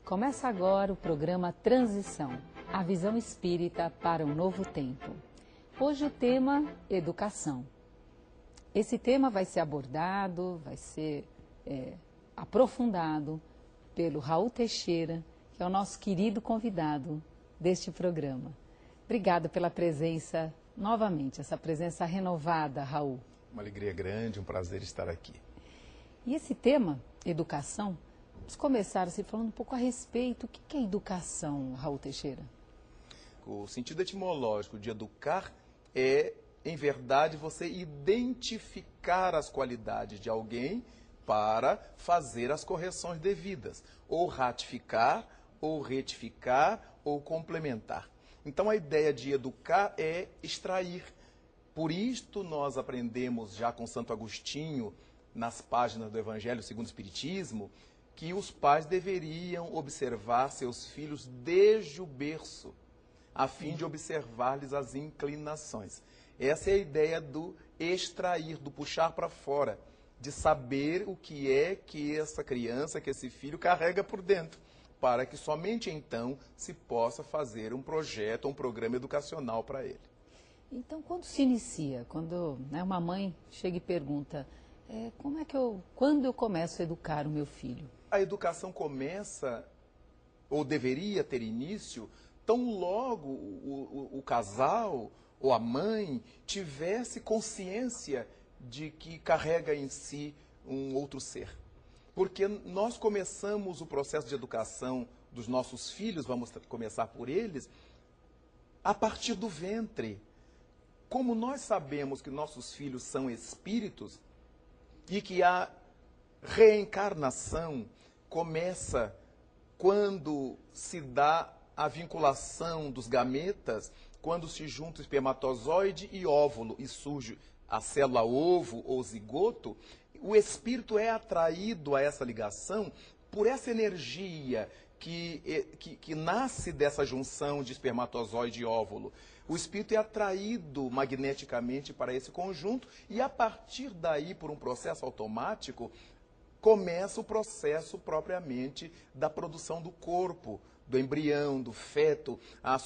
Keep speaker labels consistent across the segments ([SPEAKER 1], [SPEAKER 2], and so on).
[SPEAKER 1] Começa agora o programa Transição, a visão espírita para um novo tempo. Hoje o tema Educação. Esse tema vai ser abordado, vai ser aprofundado pelo Raul Teixeira, que é o nosso querido convidado deste programa. Obrigada pela presença novamente, essa presença renovada, Raul.
[SPEAKER 2] Uma alegria grande, um prazer estar aqui.
[SPEAKER 1] E esse tema, Educação, vamos começar assim, falando um pouco a respeito. O que é educação, Raul Teixeira?
[SPEAKER 2] O sentido etimológico de educar é, em verdade, você identificar as qualidades de alguém para fazer as correções devidas, ou ratificar, ou retificar, ou complementar. Então a ideia de educar é extrair. Por isto nós aprendemos já com Santo Agostinho, nas páginas do Evangelho segundo o Espiritismo, que os pais deveriam observar seus filhos desde o berço, a fim de observar-lhes as inclinações. Essa é a ideia do extrair, do puxar para fora, de saber o que é que essa criança, que esse filho carrega por dentro, para que somente então se possa fazer um projeto, um programa educacional para ele.
[SPEAKER 1] Então, quando se inicia, quando uma mãe chega e pergunta, quando eu começo a educar o meu filho?
[SPEAKER 2] A educação começa, ou deveria ter início, tão logo o casal ou a mãe tivesse consciência de que carrega em si um outro ser. Porque nós começamos o processo de educação dos nossos filhos, vamos começar por eles, a partir do ventre. Como nós sabemos que nossos filhos são espíritos e que a reencarnação começa quando se dá a vinculação dos gametas, quando se junta o espermatozoide e óvulo e surge a célula ovo ou zigoto, o espírito é atraído a essa ligação por essa energia que nasce dessa junção de espermatozoide e óvulo. O espírito é atraído magneticamente para esse conjunto e, a partir daí, por um processo automático, começa o processo propriamente da produção do corpo, do embrião, do feto,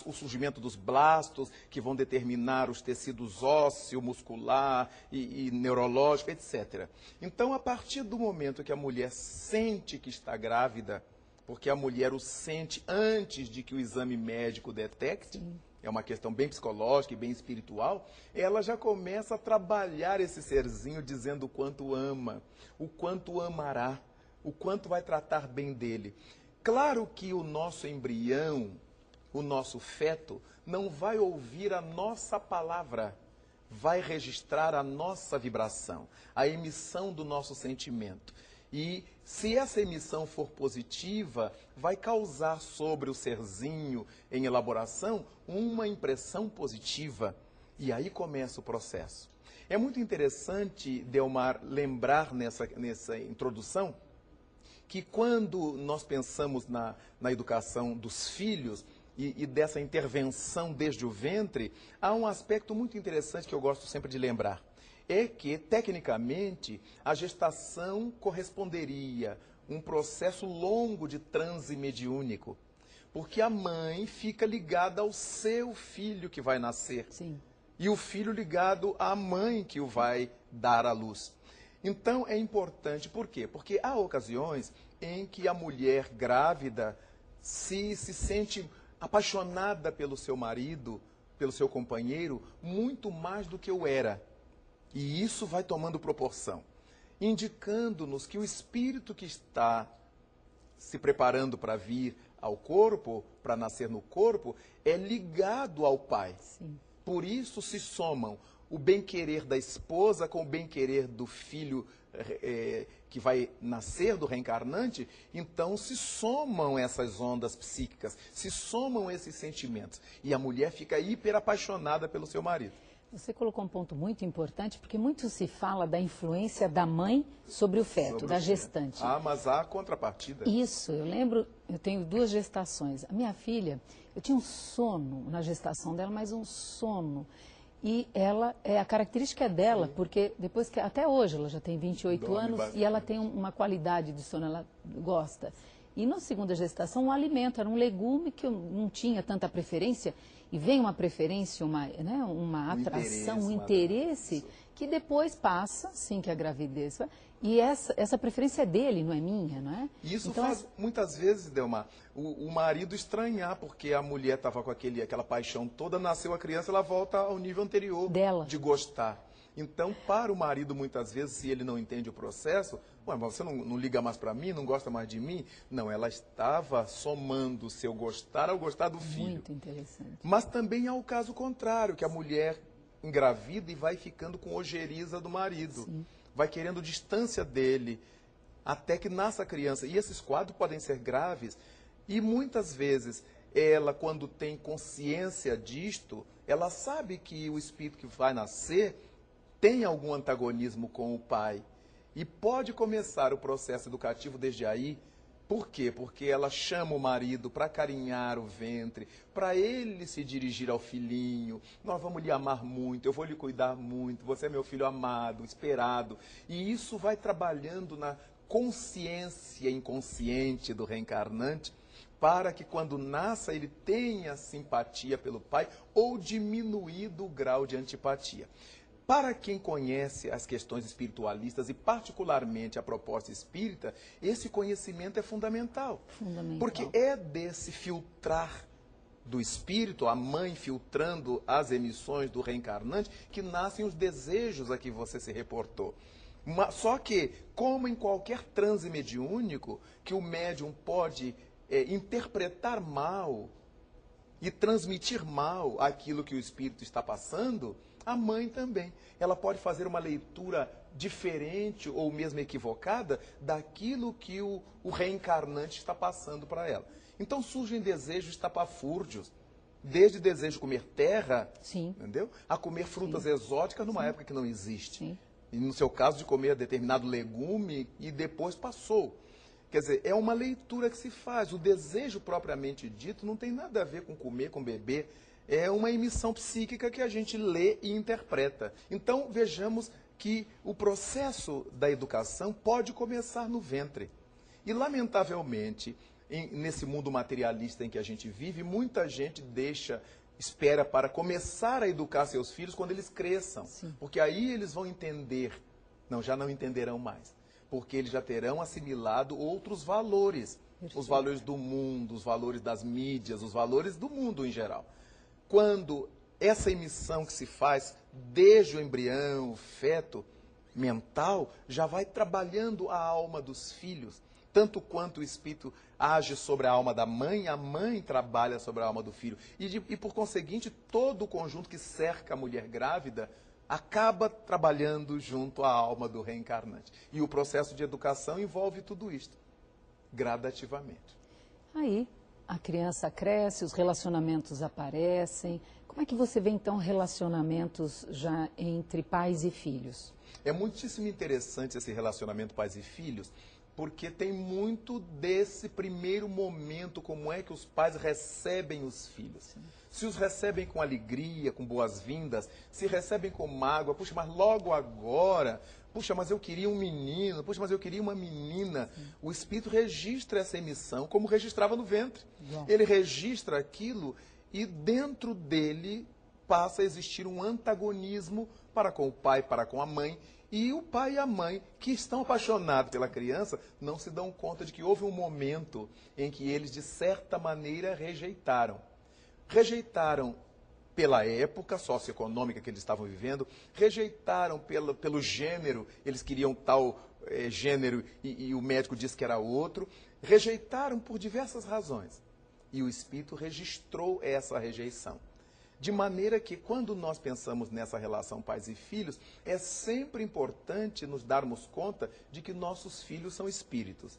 [SPEAKER 2] o surgimento dos blastos, que vão determinar os tecidos ósseo, muscular e neurológico, etc. Então, a partir do momento que a mulher sente que está grávida, porque a mulher o sente antes de que o exame médico detecte, sim, é uma questão bem psicológica e bem espiritual, ela já começa a trabalhar esse serzinho dizendo o quanto ama, o quanto amará, o quanto vai tratar bem dele. Claro que o nosso embrião, o nosso feto, não vai ouvir a nossa palavra, vai registrar a nossa vibração, a emissão do nosso sentimento. E se essa emissão for positiva, vai causar sobre o serzinho em elaboração uma impressão positiva. E aí começa o processo. É muito interessante, Delmar, lembrar nessa introdução que quando nós pensamos na educação dos filhos e dessa intervenção desde o ventre, há um aspecto muito interessante que eu gosto sempre de lembrar. É que, tecnicamente, a gestação corresponderia a um processo longo de transe mediúnico, porque a mãe fica ligada ao seu filho que vai nascer.
[SPEAKER 1] Sim.
[SPEAKER 2] E o filho ligado à mãe que o vai dar à luz. Então, é importante, por quê? Porque há ocasiões em que a mulher grávida se sente apaixonada pelo seu marido, pelo seu companheiro, muito mais do que o era. E isso vai tomando proporção, indicando-nos que o espírito que está se preparando para vir ao corpo, para nascer no corpo, é ligado ao pai.
[SPEAKER 1] Sim.
[SPEAKER 2] Por isso se somam o bem-querer da esposa com o bem-querer do filho que vai nascer, do reencarnante. Então se somam essas ondas psíquicas, se somam esses sentimentos. E a mulher fica hiper apaixonada pelo seu marido.
[SPEAKER 1] Você colocou um ponto muito importante, porque muito se fala da influência da mãe sobre o feto, da gestante.
[SPEAKER 2] Ah, mas há contrapartida.
[SPEAKER 1] Isso, eu lembro, eu tenho 2 gestações. A minha filha, eu tinha um sono na gestação dela, mas um sono. E ela, a característica é dela, porque depois que, até hoje, ela já tem 28
[SPEAKER 2] Dorme
[SPEAKER 1] anos
[SPEAKER 2] bastante.
[SPEAKER 1] e ela tem uma qualidade de sono, ela gosta. E na segunda gestação, um alimento, era um legume que eu não tinha tanta preferência, e vem uma preferência, uma atração, um interesse, que depois passa, sim, que a gravidez vai. E essa preferência é dele, não é minha, não é?
[SPEAKER 2] Isso
[SPEAKER 1] então,
[SPEAKER 2] faz, muitas vezes, Delmar, o marido estranhar, porque a mulher estava com aquela paixão toda, nasceu a criança, ela volta ao nível anterior
[SPEAKER 1] dela.
[SPEAKER 2] de gostar. Então, para o marido, muitas vezes, se ele não entende o processo, ué, mas você não liga mais para mim, não gosta mais de mim? Não, ela estava somando o seu gostar ao gostar do filho.
[SPEAKER 1] Muito interessante.
[SPEAKER 2] Mas também há o caso contrário, que a mulher engravida e vai ficando com ojeriza do marido.
[SPEAKER 1] Sim.
[SPEAKER 2] Vai querendo distância dele, até que nasça a criança. E esses quadros podem ser graves. E muitas vezes, ela, quando tem consciência disto, ela sabe que o espírito que vai nascer tem algum antagonismo com o pai. E pode começar o processo educativo desde aí. Por quê? Porque ela chama o marido para carinhar o ventre, para ele se dirigir ao filhinho. Nós vamos lhe amar muito, eu vou lhe cuidar muito, você é meu filho amado, esperado. E isso vai trabalhando na consciência inconsciente do reencarnante, para que quando nasça ele tenha simpatia pelo pai ou diminuído o grau de antipatia. Para quem conhece as questões espiritualistas e particularmente a proposta espírita, esse conhecimento é fundamental. Porque é desse filtrar do espírito, a mãe filtrando as emissões do reencarnante, que nascem os desejos a que você se reportou. Só que, como em qualquer transe mediúnico, que o médium pode interpretar mal e transmitir mal aquilo que o espírito está passando, a mãe também. Ela pode fazer uma leitura diferente ou mesmo equivocada daquilo que o reencarnante está passando para ela. Então surgem desejos estapafúrdios, desde desejo de comer terra,
[SPEAKER 1] sim,
[SPEAKER 2] entendeu? A comer frutas exóticas numa época que não existe.
[SPEAKER 1] Sim.
[SPEAKER 2] E no seu caso de comer determinado legume e depois passou. Quer dizer, é uma leitura que se faz. O desejo propriamente dito não tem nada a ver com comer, com beber. É uma emissão psíquica que a gente lê e interpreta. Então, vejamos que o processo da educação pode começar no ventre. E, lamentavelmente, nesse mundo materialista em que a gente vive, muita gente espera para começar a educar seus filhos quando eles cresçam.
[SPEAKER 1] Sim.
[SPEAKER 2] Porque aí eles vão entender. Não, já não entenderão mais. Porque eles já terão assimilado outros valores. Os valores do mundo, os valores das mídias, os valores do mundo em geral. Quando essa emissão que se faz desde o embrião, o feto mental, já vai trabalhando a alma dos filhos. Tanto quanto o espírito age sobre a alma da mãe, a mãe trabalha sobre a alma do filho. E por conseguinte, todo o conjunto que cerca a mulher grávida acaba trabalhando junto à alma do reencarnante. E o processo de educação envolve tudo isto, gradativamente.
[SPEAKER 1] Aí, a criança cresce, os relacionamentos aparecem. Como é que você vê, então, relacionamentos já entre pais e filhos?
[SPEAKER 2] É muitíssimo interessante esse relacionamento pais e filhos, porque tem muito desse primeiro momento, como é que os pais recebem os filhos. Sim. Se os recebem com alegria, com boas-vindas, se recebem com mágoa, puxa, mas logo agora, puxa, mas eu queria um menino, puxa, mas eu queria uma menina. Sim. O espírito registra essa emissão como registrava no ventre. Bom. Ele registra aquilo e dentro dele passa a existir um antagonismo para com o pai, para com a mãe. E o pai e a mãe, que estão apaixonados pela criança, não se dão conta de que houve um momento em que eles, de certa maneira, rejeitaram. Rejeitaram pela época socioeconômica que eles estavam vivendo, rejeitaram pelo gênero, eles queriam tal gênero e o médico disse que era outro, rejeitaram por diversas razões. E o espírito registrou essa rejeição. De maneira que, quando nós pensamos nessa relação pais e filhos, é sempre importante nos darmos conta de que nossos filhos são espíritos.